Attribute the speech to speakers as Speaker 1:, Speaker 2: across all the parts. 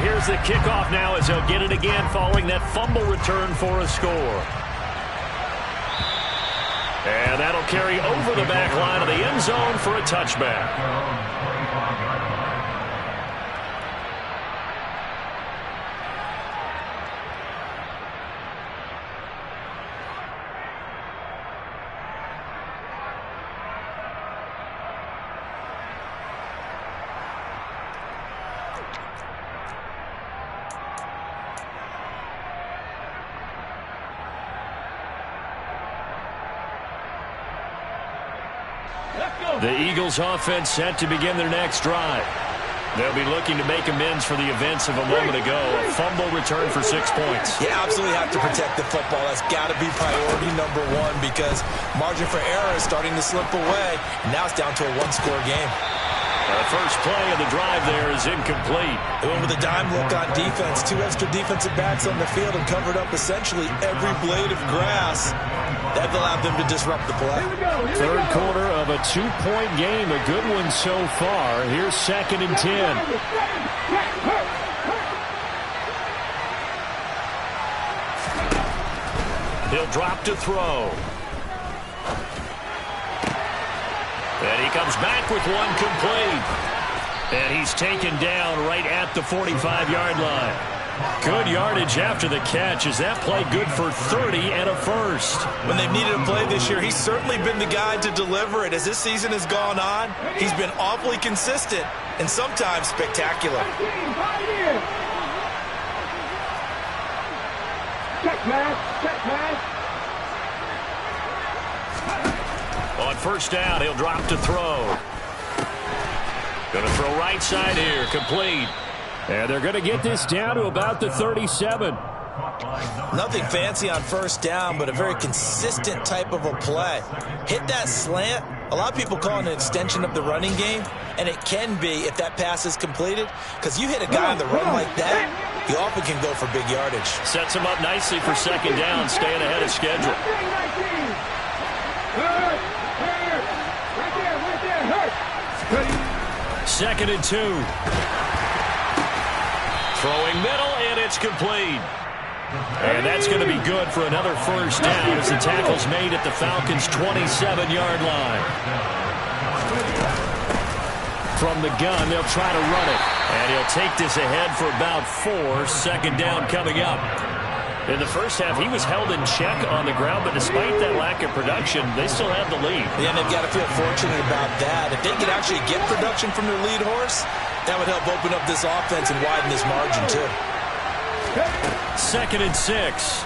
Speaker 1: here's the kickoff now as he'll get it again following that fumble return for a score. And that'll carry over the back line of the end zone for a touchback. The Eagles offense set to begin their next drive. They'll be looking to make amends for the events of a moment ago. A fumble return for 6 points.
Speaker 2: You absolutely have to protect the football. That's got to be priority number one because margin for error is starting to slip away. And now it's down to a one-score game.
Speaker 1: The first play of the drive there is incomplete.
Speaker 2: They went with a dime look on defense. 2 extra defensive backs on the field and covered up essentially every blade of grass. That allowed them to disrupt the play.
Speaker 1: Third quarter of a 2-point game. A good one so far. Here's 2nd and 10. He'll drop to throw. And he comes back with one complete. And he's taken down right at the 45-yard line. Good yardage after the catch. Is that play good for 30 and a first?
Speaker 2: When they've needed a play this year, he's certainly been the guy to deliver it. As this season has gone on, he's been awfully consistent and sometimes spectacular.
Speaker 3: Check pass.
Speaker 1: On first down, he'll drop to throw. Going to throw right side here, complete. And they're going to get this down to about the 37.
Speaker 2: Nothing fancy on first down, but a very consistent type of a play. Hit that slant. A lot of people call it an extension of the running game, and it can be if that pass is completed, because you hit a guy on the run like that, you often can go for big yardage.
Speaker 1: Sets him up nicely for second down, staying ahead of schedule. Second and 2. Throwing middle, and it's complete. And that's going to be good for another first down as the tackle's made at the Falcons' 27-yard line. From the gun, they'll try to run it. And he'll take this ahead for about 4. Second down coming up. In the first half, he was held in check on the ground, but despite that lack of production, they still have the lead.
Speaker 2: Yeah, and they've got to feel fortunate about that. If they could actually get production from their lead horse, that would help open up this offense and widen this margin, too.
Speaker 1: Second and 6.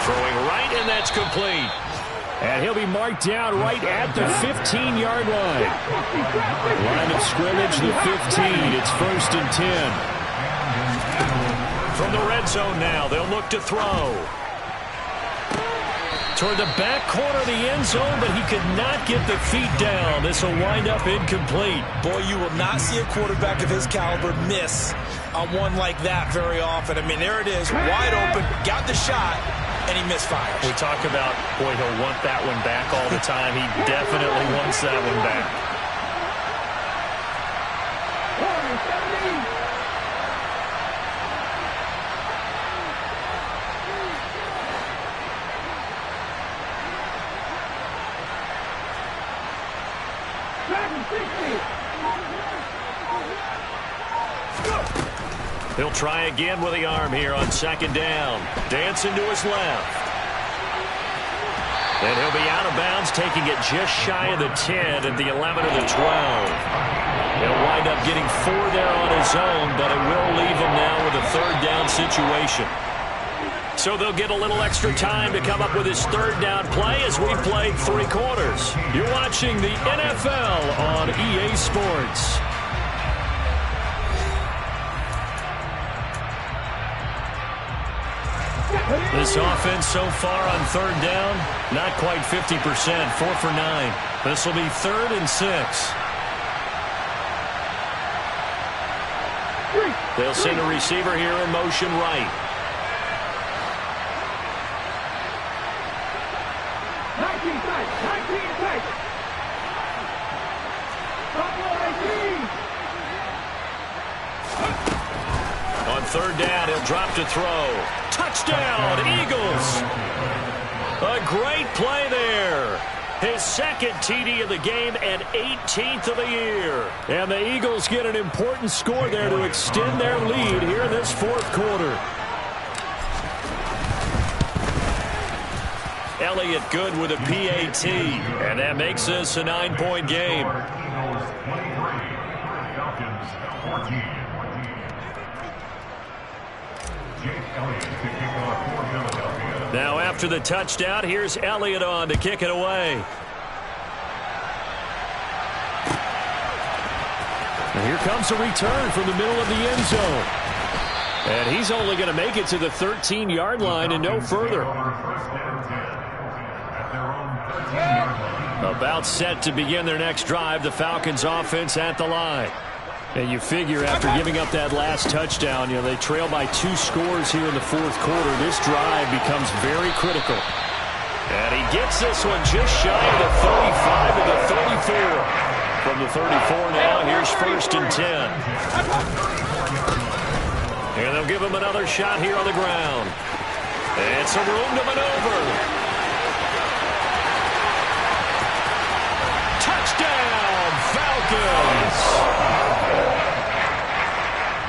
Speaker 1: Throwing right, and that's complete. And he'll be marked down right at the 15-yard line. Line of scrimmage, the 15. It's first and 10. From the red zone now, they'll look to throw. Toward the back corner of the end zone, but he could not get the feet down. This will wind up incomplete.
Speaker 2: Boy, you will not see a quarterback of his caliber miss on one like that very often. I mean, there it is, wide open, got the shot, and he misfires.
Speaker 1: We talk about, boy, he'll want that one back all the time. He definitely wants that one back. He'll try again with the arm here on second down. Dancing to his left. And he'll be out of bounds, taking it just shy of the 10 at the 11 of the 12. He'll wind up getting 4 there on his own, but it will leave him now with a third down situation. So they'll get a little extra time to come up with his third down play as we play 3 quarters. You're watching the NFL on EA Sports. This offense so far on third down, not quite 50%, 4 for 9. This will be 3rd and 6. They'll send a receiver here in motion right.
Speaker 3: 19 tight.
Speaker 1: third down, he'll drop to throw. Touchdown, Eagles! A great play there. His second TD of the game and 18th of the year. And the Eagles get an important score there to extend their lead here in this fourth quarter. Elliott good with a PAT. And that makes this a 9-point game. Now after the touchdown, here's Elliott on to kick it away. And here comes a return from the middle of the end zone. And he's only going to make it to the 13-yard line and no further. About set to begin their next drive, the Falcons offense at the line. And you figure after giving up that last touchdown, they trail by 2 scores here in the fourth quarter. This drive becomes very critical. And he gets this one just shy of the 35 to the 34. From the 34 now, here's 1st and 10. And they'll give him another shot here on the ground. And some room to maneuver. Touchdown, Falcons!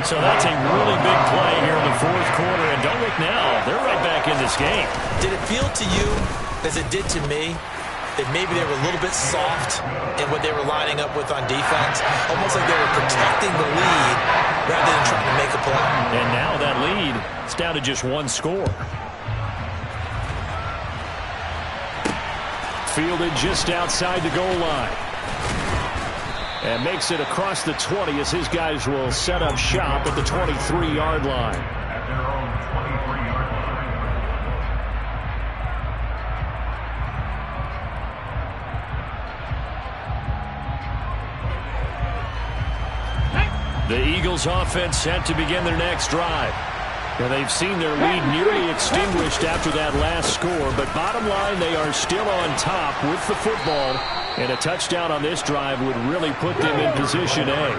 Speaker 1: So that's a really big play here in the fourth quarter. And don't look now, they're right back in this game.
Speaker 2: Did it feel to you, as it did to me, that maybe they were a little bit soft in what they were lining up with on defense? Almost like they were protecting the lead rather than trying to make a play.
Speaker 1: And now that lead is down to just 1 score. Fielded just outside the goal line. And makes it across the 20 as his guys will set up shop at the 23-yard line. The Eagles offense set to begin their next drive. Now they've seen their lead nearly extinguished after that last score, but bottom line, they are still on top with the football, and a touchdown on this drive would really put them in position A.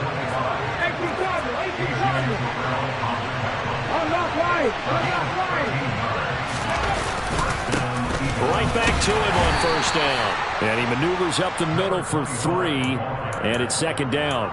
Speaker 1: Right back to him on 1st down. And he maneuvers up the middle for 3, and it's 2nd down.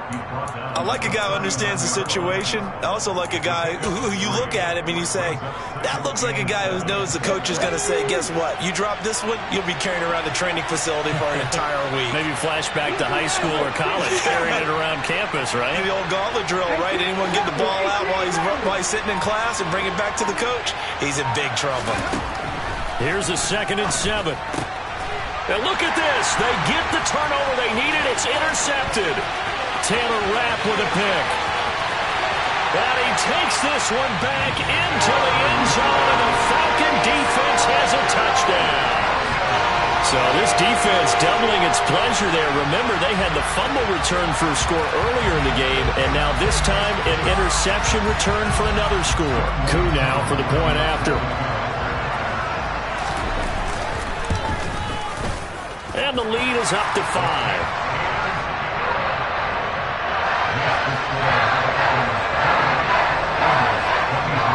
Speaker 2: I like a guy who understands the situation. I also like a guy who you look at him and you say, that looks like a guy who knows the coach is going to say, guess what? You drop this one, you'll be carrying around the training facility for an entire week.
Speaker 1: Maybe flashback to high school or college, carrying it around campus, right?
Speaker 2: Maybe the old gauntlet drill, right? Anyone get the ball out while he's sitting in class and bring it back to the coach? He's in big trouble.
Speaker 1: Here's a 2nd and 7. And look at this. They get the turnover they needed. It's intercepted. Taylor Rapp with a pick. And he takes this one back into the end zone, and the Falcon defense has a touchdown. So this defense doubling its pleasure there. Remember, they had the fumble return for a score earlier in the game, and now this time an interception return for another score. Coup now for the point after. And the lead is up to 5.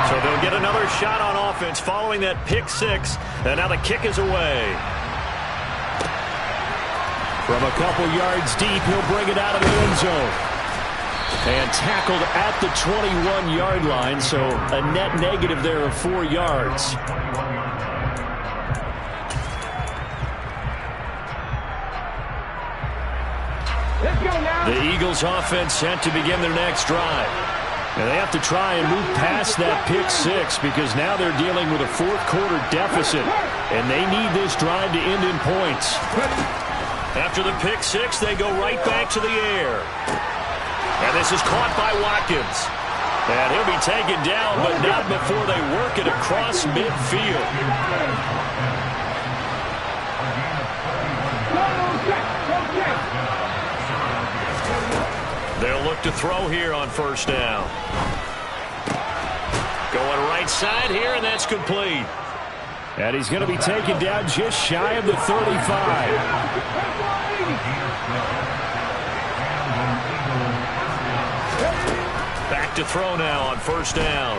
Speaker 1: So they'll get another shot on offense following that pick 6. And now the kick is away. From a couple yards deep, he'll bring it out of the end zone. And tackled at the 21-yard line, so a net negative there of 4 yards. The Eagles offense set to begin their next drive. And they have to try and move past that pick 6 because now they're dealing with a fourth quarter deficit. And they need this drive to end in points. After the pick 6, they go right back to the air. And this is caught by Watkins. And he'll be taken down, but not before they work it across midfield. They'll look to throw here on 1st down. Going right side here, and that's complete. And he's going to be taken down just shy of the 35. Back to throw now on first down.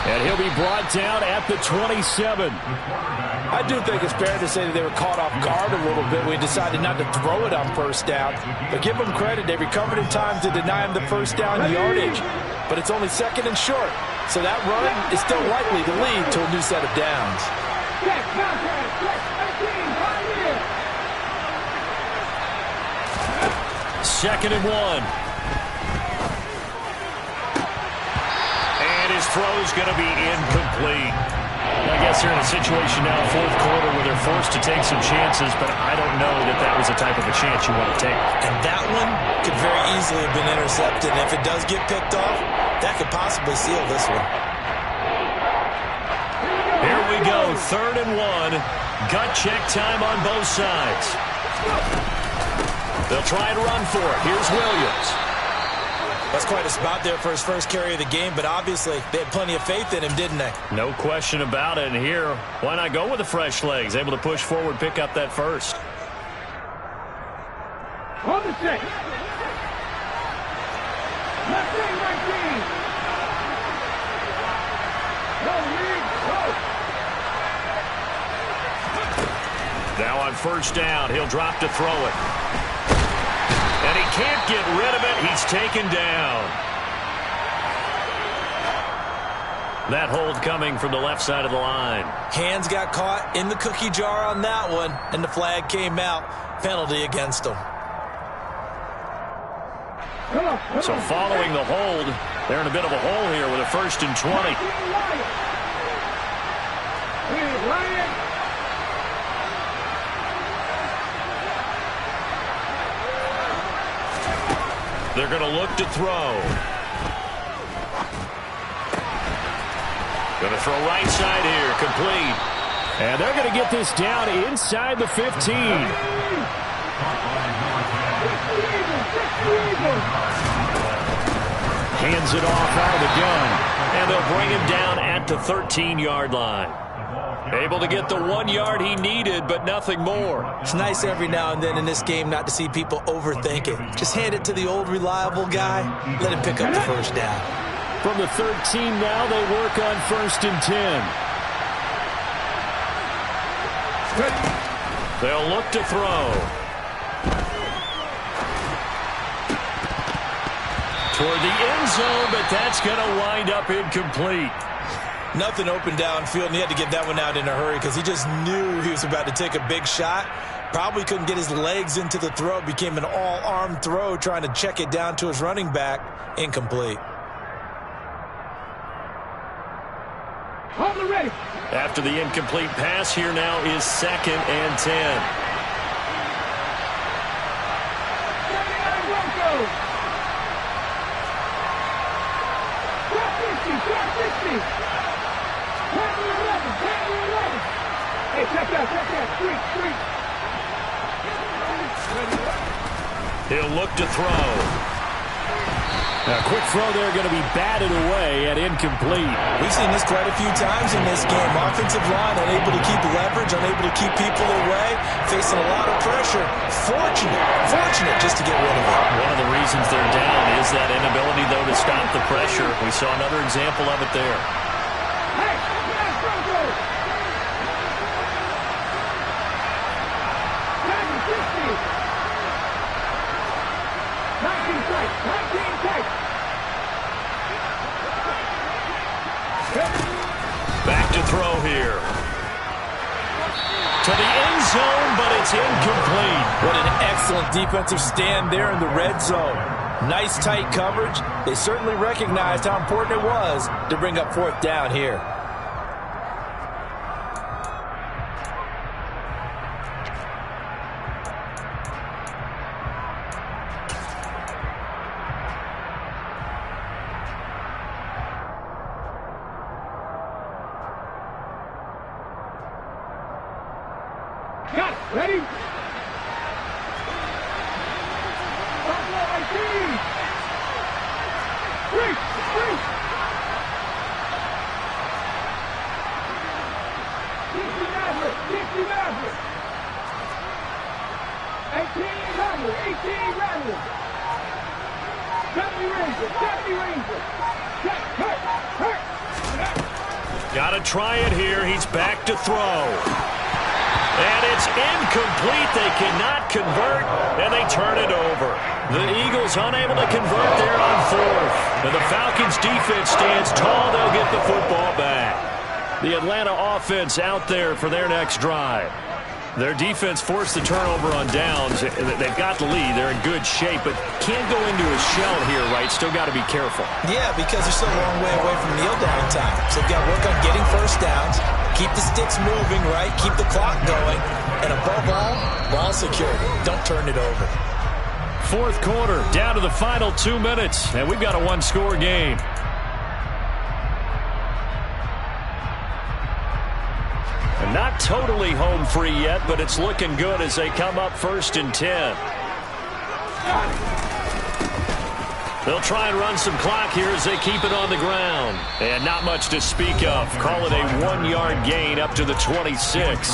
Speaker 1: And he'll be brought down at the 27.
Speaker 2: I do think it's fair to say that they were caught off guard a little bit. We decided not to throw it on first down. But give them credit. They recovered in time to deny him the first down yardage. But it's only second and short. So that run is still likely to lead to a new set of downs.
Speaker 1: Second and 1. And his throw's going to be incomplete. I guess they're in a situation now, fourth quarter, where they're forced to take some chances, but I don't know that that was the type of a chance you want to take.
Speaker 2: And that one could very easily have been intercepted. And if it does get picked off, that could possibly seal this one.
Speaker 1: Here we go, third and 1. Gut check time on both sides. They'll try and run for it. Here's Williams.
Speaker 2: That's quite a spot there for his first carry of the game, but obviously they had plenty of faith in him, didn't they?
Speaker 1: No question about it. And here, why not go with the fresh legs? Able to push forward, pick up that first.
Speaker 3: On the stick. Left wing, right wing. Go, lead, go.
Speaker 1: Now on first down, he'll drop to throw it. And he can't get rid of it. He's taken down. That hold coming from the left side of the line.
Speaker 2: Hands got caught in the cookie jar on that one, and the flag came out. Penalty against him.
Speaker 1: So following the hold, they're in a bit of a hole here with a first and 20. They're going to look to throw. Going to throw right side here, complete. And they're going to get this down inside the 15. Hands it off out of the gun. And they'll bring him down at the 13-yard line. Able to get the 1 yard he needed, but nothing more.
Speaker 2: It's nice every now and then in this game not to see people overthink it. Just hand it to the old reliable guy. Let him pick up the first down.
Speaker 1: From the 13 now, they work on first and 10. They'll look to throw. Toward the end zone, but that's going to wind up incomplete.
Speaker 2: Nothing open downfield, and he had to get that one out in a hurry because he just knew he was about to take a big shot. Probably couldn't get his legs into the throw. Became an all-arm throw trying to check it down to his running back. Incomplete.
Speaker 1: After the incomplete pass, here now is second and 10.
Speaker 3: Hey, check that, street.
Speaker 1: He'll look to throw. A quick throw there going to be batted away and incomplete.
Speaker 2: We've seen this quite a few times in this game. Offensive line unable to keep leverage, unable to keep people away, facing a lot of pressure. Fortunate just to get rid of it.
Speaker 1: One of the reasons they're down is that inability, though, to stop the pressure. We saw another example of it there.
Speaker 3: Hey, Broncos! 19 takes.
Speaker 1: Back to throw here. To the end zone, but it's incomplete.
Speaker 2: What an excellent defensive stand there in the red zone. Nice tight coverage. They certainly recognized how important it was to bring up fourth down here.
Speaker 3: Got it. Ready? Three. 18 Randall. 70 Ranger, 70 Ranger. Set, hurt.
Speaker 1: Got to try it here. He's back to throw. And it's incomplete. They cannot convert, and they turn it over. The Eagles unable to convert there on fourth. And the Falcons defense stands tall. They'll get the football back. The Atlanta offense out there for their next drive. Their defense forced the turnover on downs. They've got the lead. They're in good shape, but can't go into a shell here, right? Still got to be careful.
Speaker 2: Yeah, because they're still a long way away from kneel down time. So they've got to work on getting first downs, keep the sticks moving, right? Keep the clock going. And above all, ball security. Don't turn it over.
Speaker 1: Fourth quarter, down to the final 2 minutes, and we've got a one-score game. And not totally home free yet, but it's looking good as they come up 1st and 10. They'll try and run some clock here as they keep it on the ground. And not much to speak of. Call it a 1-yard gain up to the 26.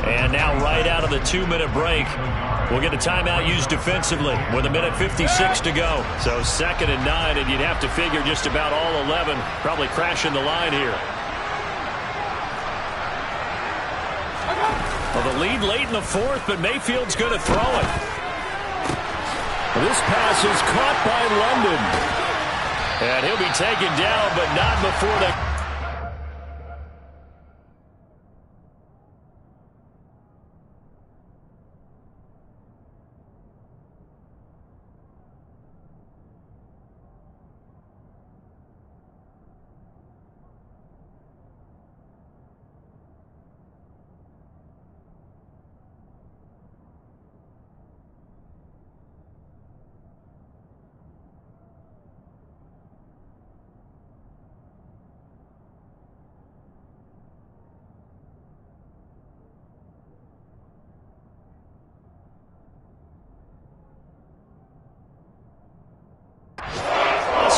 Speaker 1: And now right out of the 2-minute break, we'll get a timeout used defensively with 1:56 to go. So 2nd and 9, and you'd have to figure just about all 11 probably crashing the line here. Well, the lead late in the fourth, but Mayfield's going to throw it. This pass is caught by London. And he'll be taken down, but not before the...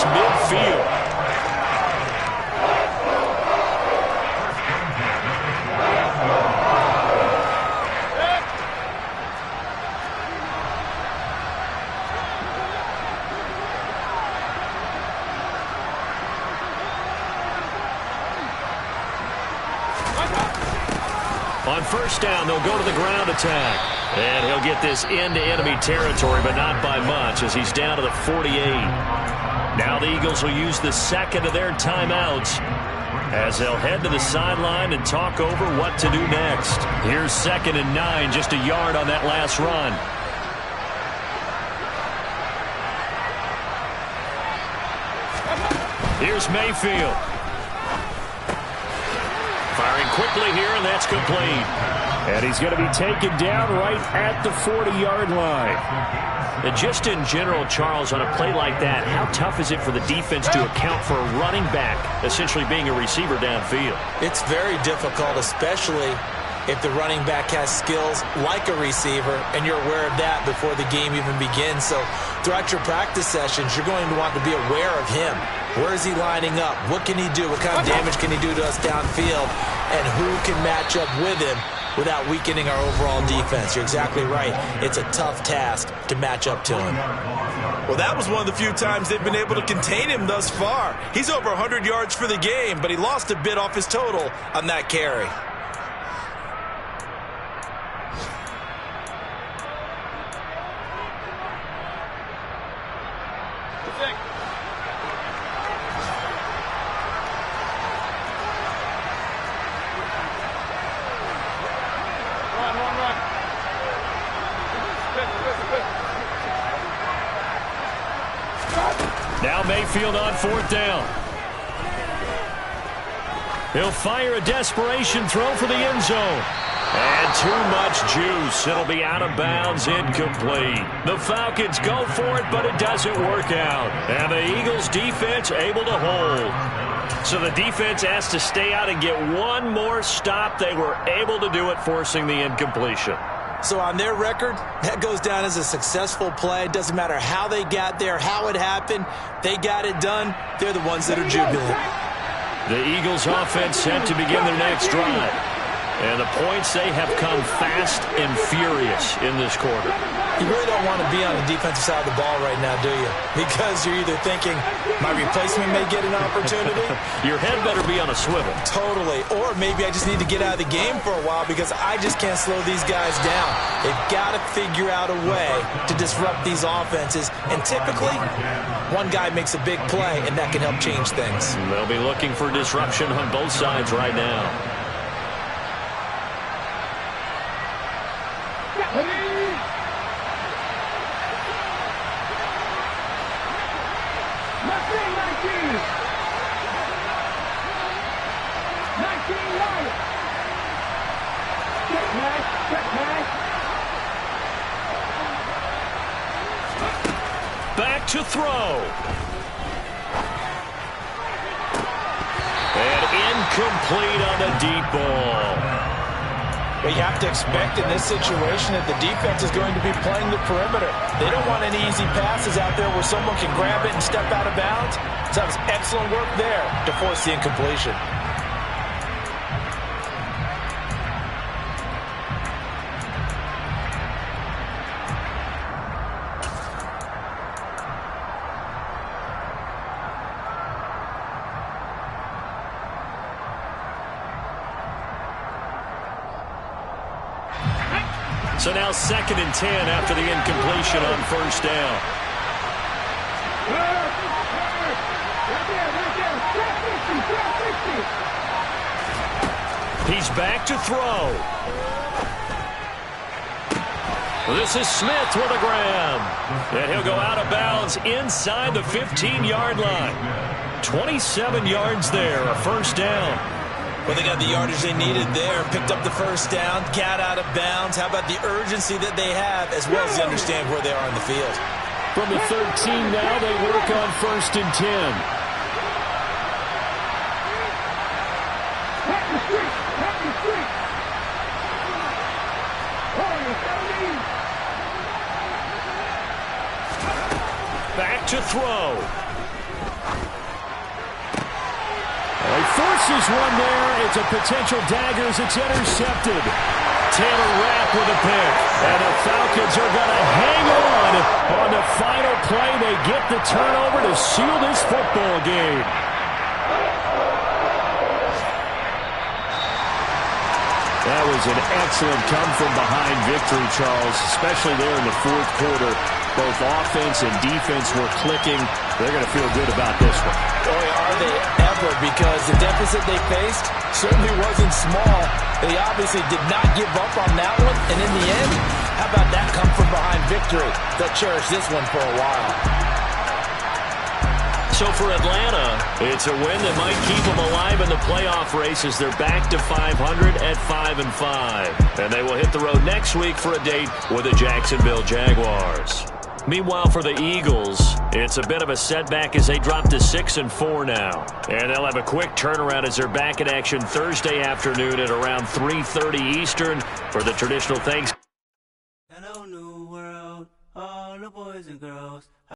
Speaker 1: midfield. On first down, they'll go to the ground attack. And he'll get this into enemy territory, but not by much as he's down to the 48. Now the Eagles will use the second of their timeouts as they'll head to the sideline and talk over what to do next. Here's 2nd and 9, just a yard on that last run. Here's Mayfield. Firing quickly here, and that's complete. And he's going to be taken down right at the 40-yard line. And just in general, Charles, on a play like that, how tough is it for the defense to account for a running back essentially being a receiver downfield?
Speaker 2: It's very difficult, especially if the running back has skills like a receiver, and you're aware of that before the game even begins. So throughout your practice sessions, you're going to want to be aware of him. Where is he lining up? What can he do? What kind of damage can he do to us downfield? And who can match up with him without weakening our overall defense? You're exactly right. It's a tough task to match up to him. Well, that was one of the few times they've been able to contain him thus far. He's over 100 yards for the game, but he lost a bit off his total on that carry.
Speaker 1: Now Mayfield on 4th down. He'll fire a desperation throw for the end zone. And too much juice. It'll be out of bounds, incomplete. The Falcons go for it, but it doesn't work out. And the Eagles defense able to hold. So the defense has to stay out and get one more stop. They were able to do it, forcing the incompletion.
Speaker 2: So on their record, that goes down as a successful play. It doesn't matter how they got there, how it happened. They got it done. They're the ones that are jubilant.
Speaker 1: The Eagles offense set to begin their next drive. And the points, they have come fast and furious in this quarter.
Speaker 2: You really don't want to be on the defensive side of the ball right now, do you? Because you're either thinking, my replacement may get an opportunity.
Speaker 1: Your head better be on a swivel.
Speaker 2: Totally. Or maybe I just need to get out of the game for a while because I just can't slow these guys down. They've got to figure out a way to disrupt these offenses. And typically, one guy makes a big play, and that can help change things.
Speaker 1: They'll be looking for disruption on both sides right now. Back to throw. And incomplete on the deep ball.
Speaker 2: But you have to expect in this situation that the defense is going to be playing the perimeter. They don't want any easy passes out there where someone can grab it and step out of bounds. So that was excellent work there to force the incompletion.
Speaker 1: So now 2nd and 10 after the incompletion on first down. He's back to throw. This is Smith with a grab. And he'll go out of bounds inside the 15-yard line. 27 yards there, a first down.
Speaker 2: Well, they got the yardage they needed there, picked up the first down, got out of bounds. How about the urgency that they have, as well as they understand where they are in the field?
Speaker 1: From the 13 now, they work on 1st and 10. Back to throw. He forces one there. It's a potential dagger as it's intercepted. Taylor Rapp with a pick. And the Falcons are going to hang on the final play. They get the turnover to seal this football game. That was an excellent come-from-behind victory, Charles, especially there in the 4th quarter. Both offense and defense were clicking. They're going to feel good about this one.
Speaker 2: Boy, are they ever, because the deficit they faced certainly wasn't small. They obviously did not give up on that one, and in the end, how about that come-from-behind victory? They'll cherish this one for a while.
Speaker 1: So for Atlanta, it's a win that might keep them alive in the playoff race as they're back to 500 at 5-5. And they will hit the road next week for a date with the Jacksonville Jaguars. Meanwhile, for the Eagles, it's a bit of a setback as they drop to 6-4 now. And they'll have a quick turnaround as they're back in action Thursday afternoon at around 3:30 Eastern for the traditional Thanksgiving.